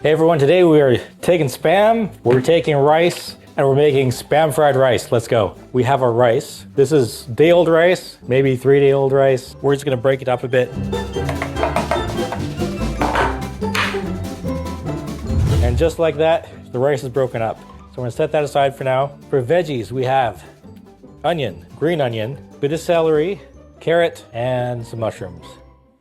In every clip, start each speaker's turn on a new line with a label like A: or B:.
A: Hey everyone, today we are taking Spam, we're taking rice, and we're making Spam fried rice. Let's go. We have our rice. This is day-old rice, maybe 3-day-old rice. We're just gonna break it up a bit. And just like that, the rice is broken up. So we're gonna set that aside for now. For veggies, we have onion, green onion, bit of celery, carrot, and some mushrooms.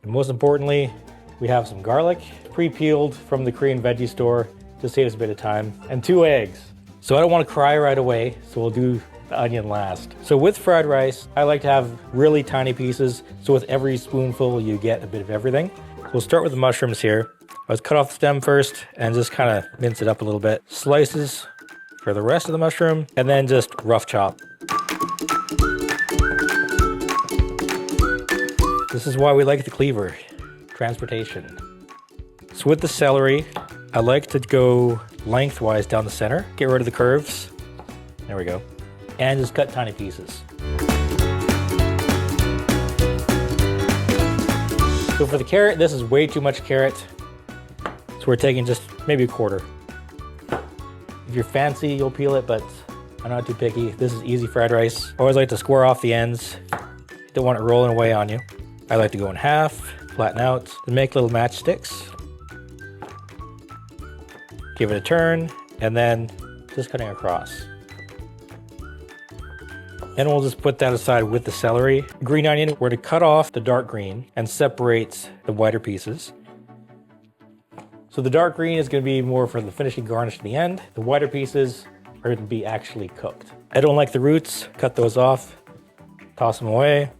A: And most importantly, we have some garlic, pre-peeled from the Korean veggie store to save us a bit of time, and 2 eggs. So I don't want to cry right away, so we'll do the onion last. So with fried rice, I like to have really tiny pieces, so with every spoonful you get a bit of everything. We'll start with the mushrooms here. Let's cut off the stem first and just kind of mince it up a little bit. Slices for the rest of the mushroom, and then just rough chop. This is why we like the cleaver. Transportation. So with the celery, I like to go lengthwise down the center, get rid of the curves. There we go. And just cut tiny pieces. So for the carrot, this is way too much carrot. So we're taking just maybe a quarter. If you're fancy, you'll peel it, but I'm not too picky. This is easy fried rice. Always like to square off the ends. Don't want it rolling away on you. I like to go in half, flatten out, and make little matchsticks. Give it a turn, and then just cutting across. And we'll just put that aside with the celery. Green onion, we're to cut off the dark green and separate the whiter pieces. So the dark green is going to be more for the finishing garnish at the end. The whiter pieces are going to be actually cooked. I don't like the roots, cut those off, toss them away.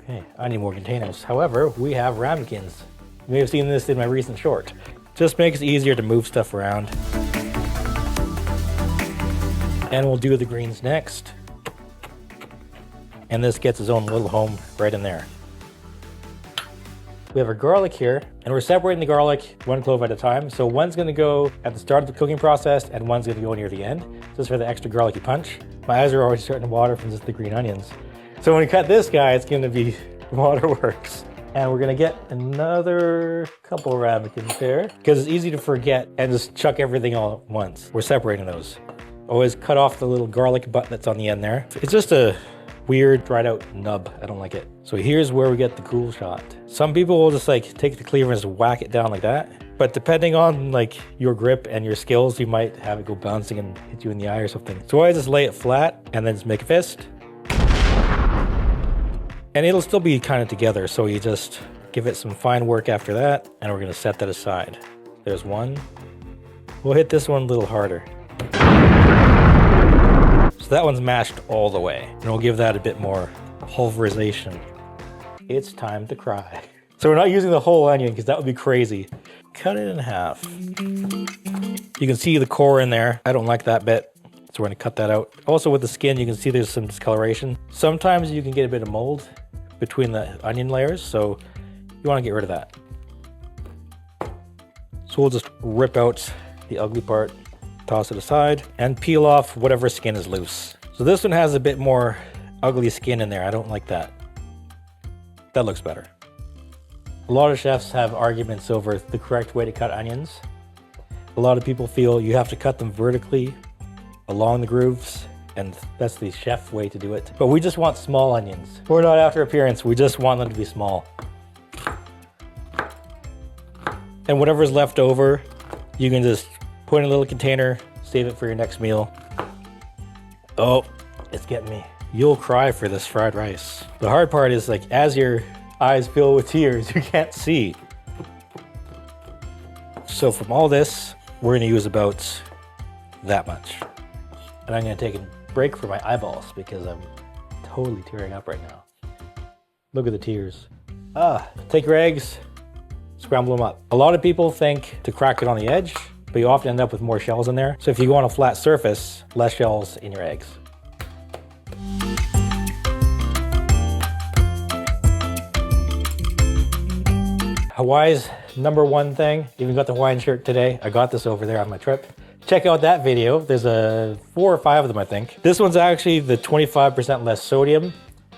A: Okay, I need more containers. However, we have ramekins. You may have seen this in my recent short. Just makes it easier to move stuff around. And we'll do the greens next. And this gets its own little home right in there. We have our garlic here, and we're separating the garlic 1 clove at a time. So one's gonna go at the start of the cooking process, and one's gonna go near the end, just for the extra garlicky punch. My eyes are already starting to water from just the green onions. So when we cut this guy, it's gonna be waterworks. And we're gonna get another couple ramekins there, because it's easy to forget and just chuck everything all at once. We're separating those. Always cut off the little garlic butt that's on the end there. It's just a weird dried out nub. I don't like it. So here's where we get the cool shot. Some people will just like take the cleaver and just whack it down like that. But depending on like your grip and your skills, you might have it go bouncing and hit you in the eye or something. So I just lay it flat and then just make a fist. And it'll still be kind of together, so you just give it some fine work after that, and we're gonna set that aside. There's one. We'll hit this one a little harder. So that one's mashed all the way, and we'll give that a bit more pulverization. It's time to cry. So we're not using the whole onion, because that would be crazy. Cut it in half. You can see the core in there. I don't like that bit. So we're gonna cut that out. Also with the skin, you can see there's some discoloration. Sometimes you can get a bit of mold between the onion layers, so you wanna get rid of that. So we'll just rip out the ugly part, toss it aside, and peel off whatever skin is loose. So this one has a bit more ugly skin in there. I don't like that. That looks better. A lot of chefs have arguments over the correct way to cut onions. A lot of people feel you have to cut them vertically along the grooves, and that's the chef way to do it. But we just want small onions. We're not after appearance, we just want them to be small. And whatever's left over, you can just put in a little container, save it for your next meal. Oh, it's getting me. You'll cry for this fried rice. The hard part is like, as your eyes fill with tears, you can't see. So from all this, we're gonna use about that much. And I'm gonna take a break for my eyeballs because I'm totally tearing up right now. Look at the tears. Take your eggs, scramble them up. A lot of people think to crack it on the edge, but you often end up with more shells in there. So if you go on a flat surface, less shells in your eggs. Hawaii's #1 thing. Even got the Hawaiian shirt today. I got this over there on my trip. Check out that video. There's 4 or 5 of them, I think. This one's actually the 25% less sodium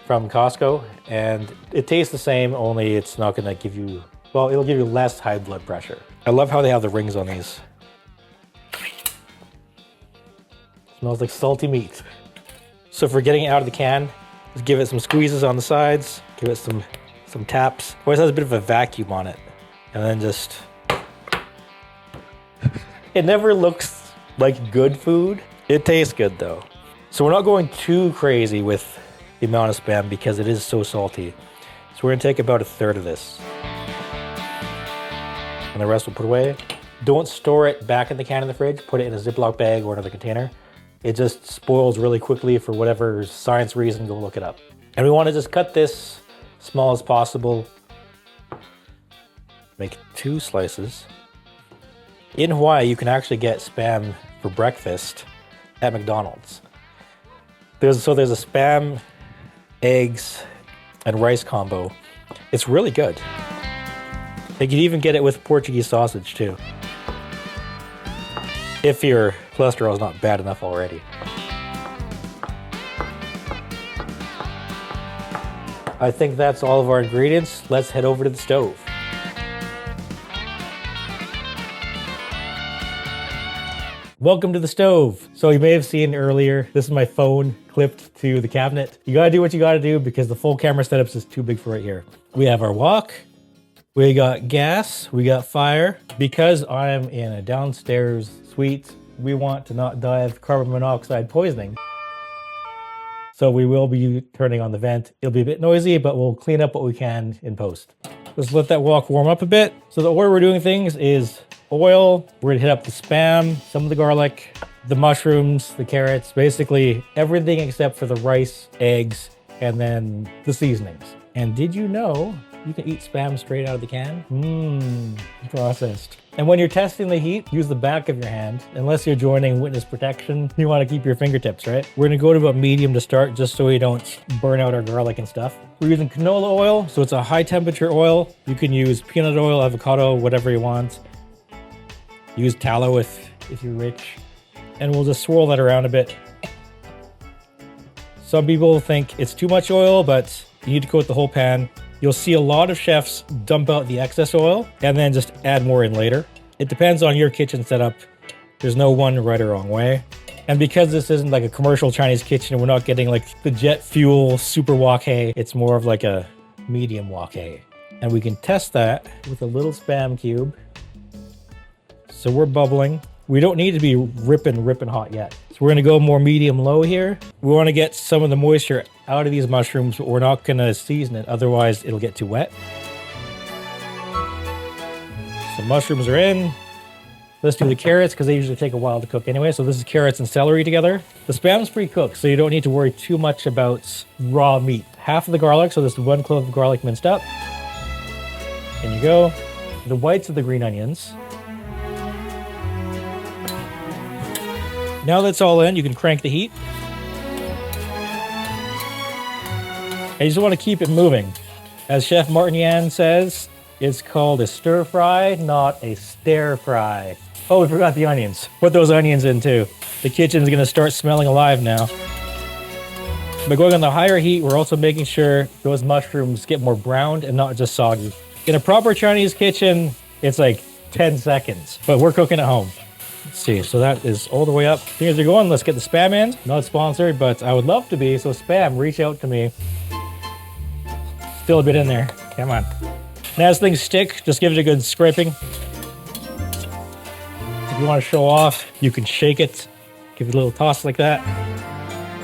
A: from Costco, and it tastes the same, only it's not gonna give you Well, it'll give you less high blood pressure. I love how they have the rings on these. Smells like salty meat. So for getting it out of the can, just give it some squeezes on the sides, give it some taps. Always has a bit of a vacuum on it. And then just... It never looks like good food. It tastes good though. So we're not going too crazy with the amount of Spam because it is so salty. So we're gonna take about a third of this. And the rest we'll put away. Don't store it back in the can in the fridge. Put it in a Ziploc bag or another container. It just spoils really quickly for whatever science reason, go look it up. And we wanna just cut this small as possible. Make 2 slices. In Hawaii, you can actually get Spam for breakfast at McDonald's. There's a Spam, eggs, and rice combo. It's really good. You can even get it with Portuguese sausage too. If your cholesterol is not bad enough already. I think that's all of our ingredients. Let's head over to the stove. Welcome to the stove. So you may have seen earlier, this is my phone clipped to the cabinet. You gotta do what you gotta do because the full camera setup is too big for right here. We have our wok, we got gas, we got fire. Because I'm in a downstairs suite, we want to not die of carbon monoxide poisoning. So we will be turning on the vent. It'll be a bit noisy, but we'll clean up what we can in post. Let's let that wok warm up a bit. So the order we're doing things is oil, we're gonna hit up the Spam, some of the garlic, the mushrooms, the carrots, basically everything except for the rice, eggs, and then the seasonings. And did you know you can eat Spam straight out of the can? Processed. And when you're testing the heat, use the back of your hand. Unless you're joining witness protection, you wanna keep your fingertips, right? We're gonna go to about medium to start just so we don't burn out our garlic and stuff. We're using canola oil, so it's a high temperature oil. You can use peanut oil, avocado, whatever you want. Use tallow if you're rich. And we'll just swirl that around a bit. Some people think it's too much oil, but you need to coat the whole pan. You'll see a lot of chefs dump out the excess oil and then just add more in later. It depends on your kitchen setup. There's no one right or wrong way. And because this isn't like a commercial Chinese kitchen, we're not getting like the jet fuel super wok hei. It's more of like a medium wok hei. And we can test that with a little Spam cube. So we're bubbling. We don't need to be ripping hot yet. So we're gonna go more medium low here. We wanna get some of the moisture out of these mushrooms, but we're not gonna season it, otherwise it'll get too wet. So mushrooms are in. Let's do the carrots because they usually take a while to cook anyway. So this is carrots and celery together. The Spam's pre-cooked, so you don't need to worry too much about raw meat. Half of the garlic, so this is 1 clove of garlic minced up. In you go. The whites of the green onions. Now that's all in, you can crank the heat. And you just want to keep it moving. As Chef Martin Yan says, it's called a stir fry, not a stare fry. Oh, we forgot the onions. Put those onions in too. The kitchen's gonna start smelling alive now. By going on the higher heat, we're also making sure those mushrooms get more browned and not just soggy. In a proper Chinese kitchen, it's like 10 seconds, but we're cooking at home. Let's see, so that is all the way up. Fingers are going, let's get the Spam in. Not sponsored, but I would love to be, so Spam, reach out to me. Still a bit in there, come on. And as things stick, just give it a good scraping. If you want to show off, you can shake it, give it a little toss like that.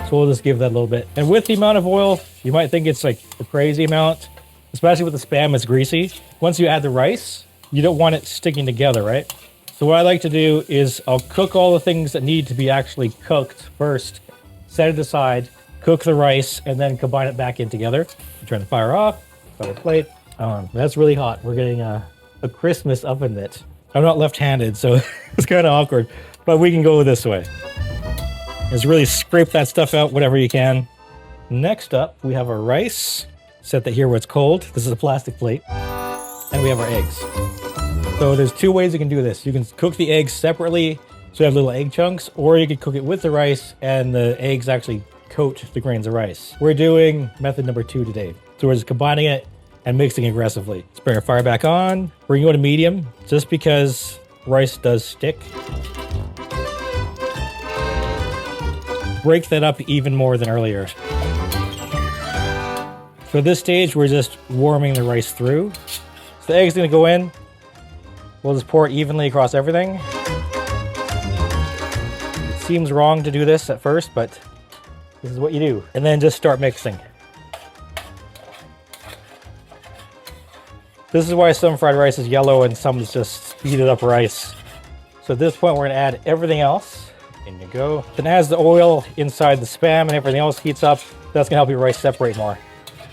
A: So we'll just give that a little bit. And with the amount of oil, you might think it's like a crazy amount, especially with the Spam, it's greasy. Once you add the rice, you don't want it sticking together, right? So what I like to do is I'll cook all the things that need to be actually cooked first, set it aside, cook the rice, and then combine it back in together. Turn the fire off, put the plate on. That's really hot. We're getting a Christmas oven mitt. I'm not left-handed, so it's kind of awkward, but we can go this way. Just really scrape that stuff out, whatever you can. Next up, we have our rice. Set that here where it's cold. This is a plastic plate. And we have our eggs. So there's 2 ways you can do this. You can cook the eggs separately, so you have little egg chunks, or you can cook it with the rice and the eggs actually coat the grains of rice. We're doing method number 2 today. So we're just combining it and mixing aggressively. Let's bring our fire back on. We're gonna go to medium, just because rice does stick. Break that up even more than earlier. So at this stage, we're just warming the rice through. So the egg's gonna go in. We'll just pour it evenly across everything. It seems wrong to do this at first, but this is what you do. And then just start mixing. This is why some fried rice is yellow and some is just speeded up rice. So at this point, we're gonna add everything else. In you go. Then as the oil inside the Spam and everything else heats up, that's gonna help your rice separate more.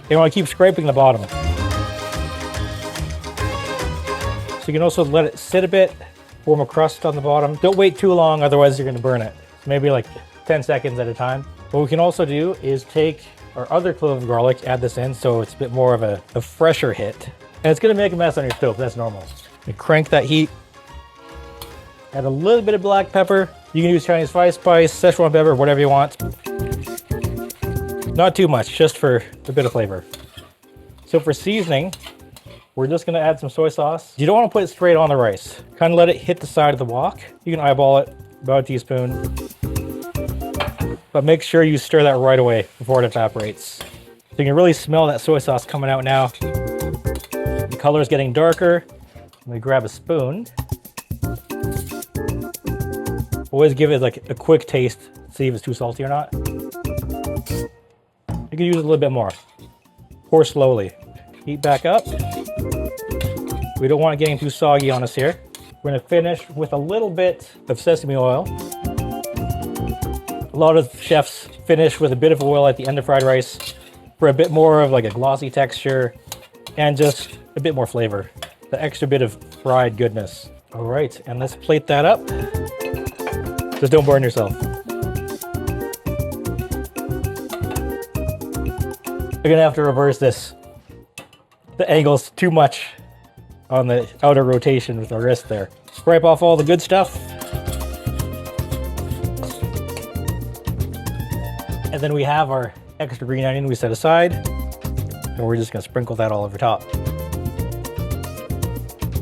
A: You wanna keep scraping the bottom. So you can also let it sit a bit, form a crust on the bottom. Don't wait too long, otherwise you're gonna burn it. Maybe like 10 seconds at a time. What we can also do is take our other clove of garlic, add this in so it's a bit more of a fresher hit. And it's gonna make a mess on your stove, that's normal. You crank that heat. Add a little bit of black pepper. You can use Chinese spice, Szechuan pepper, whatever you want. Not too much, just for a bit of flavor. So for seasoning, we're just gonna add some soy sauce. You don't wanna put it straight on the rice. Kind of let it hit the side of the wok. You can eyeball it, about a teaspoon. But make sure you stir that right away before it evaporates. So you can really smell that soy sauce coming out now. The color is getting darker. Let me grab a spoon. Always give it like a quick taste, see if it's too salty or not. You can use a little bit more. Pour slowly. Heat back up. We don't want it getting too soggy on us here. We're gonna finish with a little bit of sesame oil. A lot of chefs finish with a bit of oil at the end of fried rice for a bit more of like a glossy texture and just a bit more flavor. The extra bit of fried goodness. All right, and let's plate that up. Just don't burn yourself. You're gonna have to reverse this. The angle's too much on the outer rotation with the wrist there. Scrape off all the good stuff. And then we have our extra green onion we set aside. And we're just gonna sprinkle that all over top.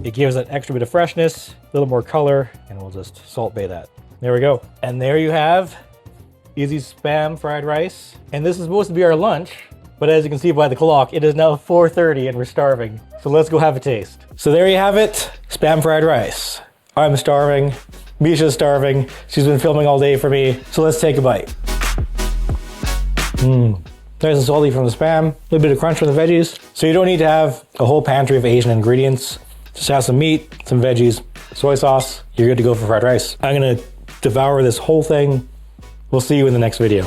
A: It gives an extra bit of freshness, a little more color, and we'll just Salt Bae that. There we go. And there you have easy Spam fried rice. And this is supposed to be our lunch, but as you can see by the clock, it is now 4:30 and we're starving. So let's go have a taste. So there you have it, Spam fried rice. I'm starving, Misha's starving. She's been filming all day for me. So let's take a bite. Nice and salty from the Spam, a little bit of crunch from the veggies. So you don't need to have a whole pantry of Asian ingredients. Just have some meat, some veggies, soy sauce. You're good to go for fried rice. I'm gonna devour this whole thing. We'll see you in the next video.